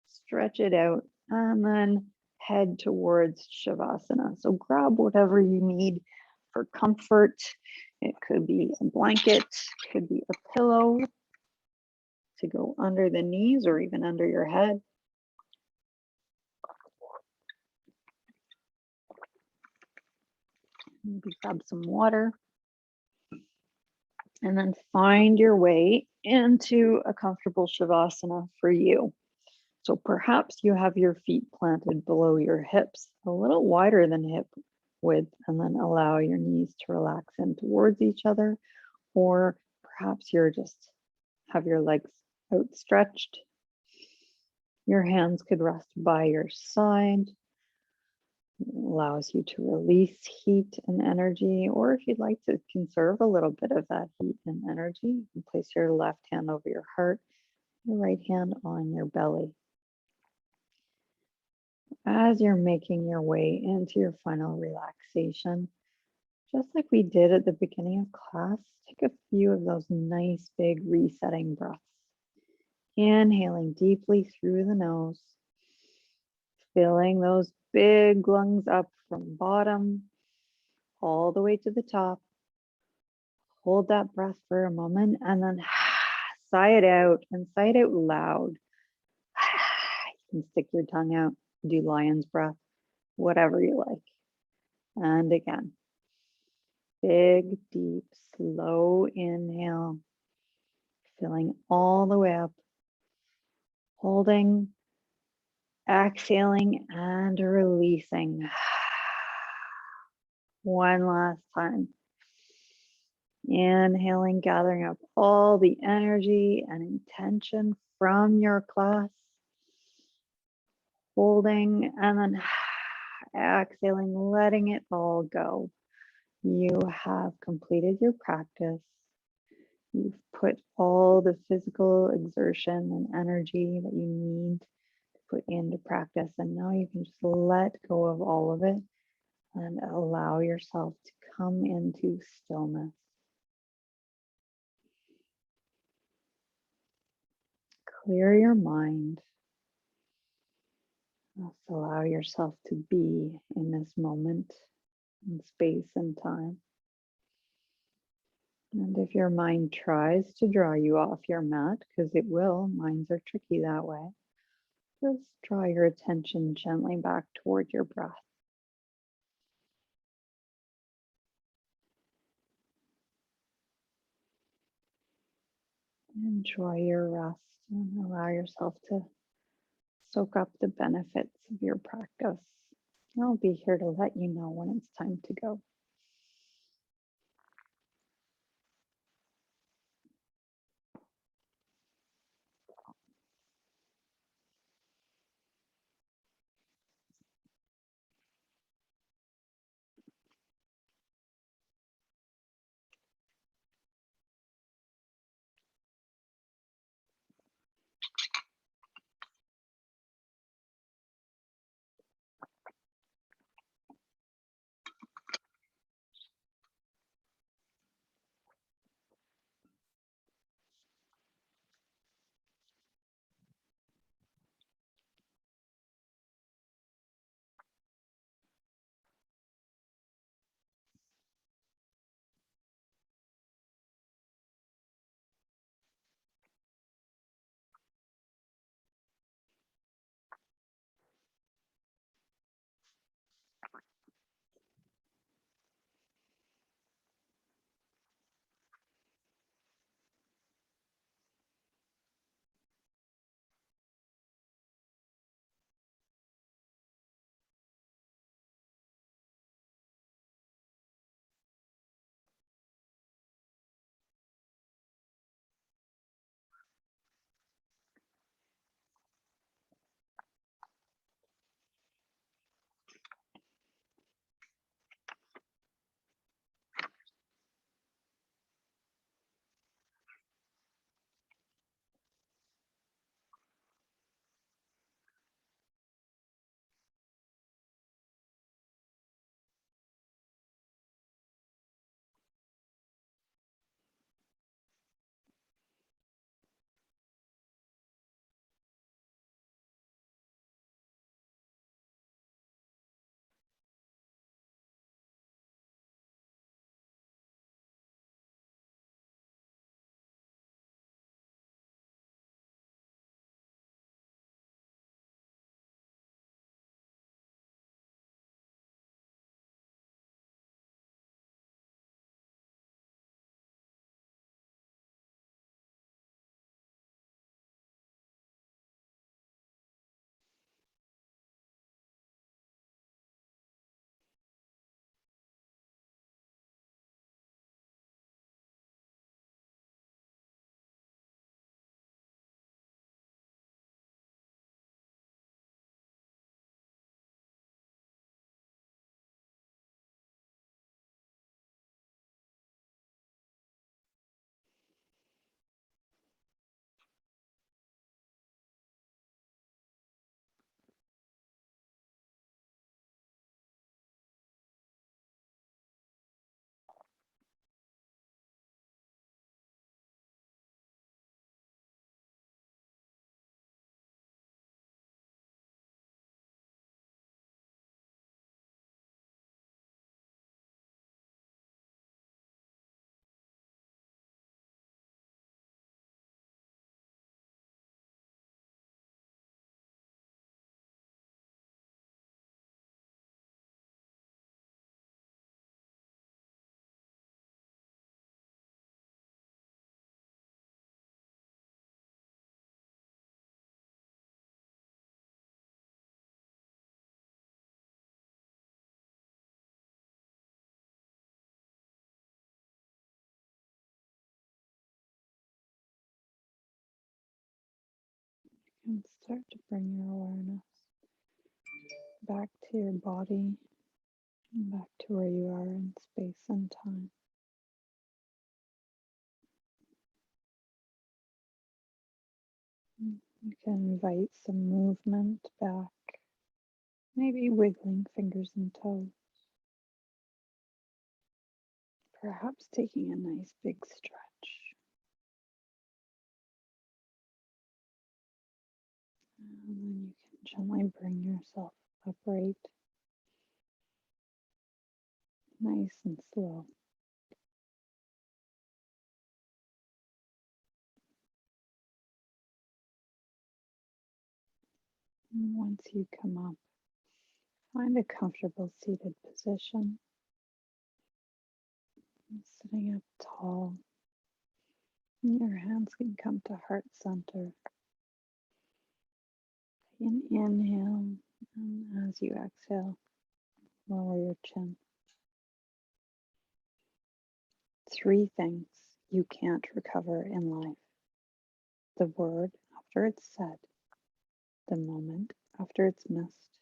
stretch it out, and then head towards Shavasana. So grab whatever you need for comfort. It could be a blanket, could be a pillow to go under the knees or even under your head. Maybe grab some water. And then find your way into a comfortable Shavasana for you. So perhaps you have your feet planted below your hips, a little wider than hip width, and then allow your knees to relax in towards each other. Or perhaps you're just have your legs outstretched. Your hands could rest by your side. It allows you to release heat and energy, or if you'd like to conserve a little bit of that heat and energy, you can place your left hand over your heart, your right hand on your belly. As you're making your way into your final relaxation, just like we did at the beginning of class, take a few of those nice big resetting breaths. Inhaling deeply through the nose, filling those big lungs up from bottom all the way to the top. Hold that breath for a moment and then sigh it out, and sigh it out loud. You can stick your tongue out, do lion's breath. whatever you like. And again, big, deep, slow inhale, filling all the way up, holding, exhaling, and releasing. One last time. Inhaling, gathering up all the energy and intention from your class. Holding, and then exhaling, letting it all go. You have completed your practice. You've put all the physical exertion and energy that you need to put into practice, and now you can just let go of all of it and allow yourself to come into stillness. Clear your mind. Just allow yourself to be in this moment, in space and time. And if your mind tries to draw you off your mat, because it will, minds are tricky that way, just draw your attention gently back toward your breath. Enjoy your rest and allow yourself to soak up the benefits of your practice. I'll be here to let you know when it's time to go. And start to bring your awareness back to your body and back to where you are in space and time. You can invite some movement back, maybe wiggling fingers and toes, perhaps taking a nice big stretch. And then you can gently bring yourself upright, nice and slow. And once you come up, find a comfortable seated position. Sitting up tall, your hands can come to heart center. Take an inhale, and as you exhale, lower your chin. 3 things you can't recover in life: the word after it's said, the moment after it's missed,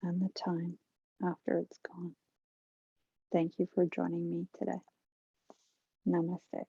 and the time after it's gone. Thank you for joining me today. Namaste.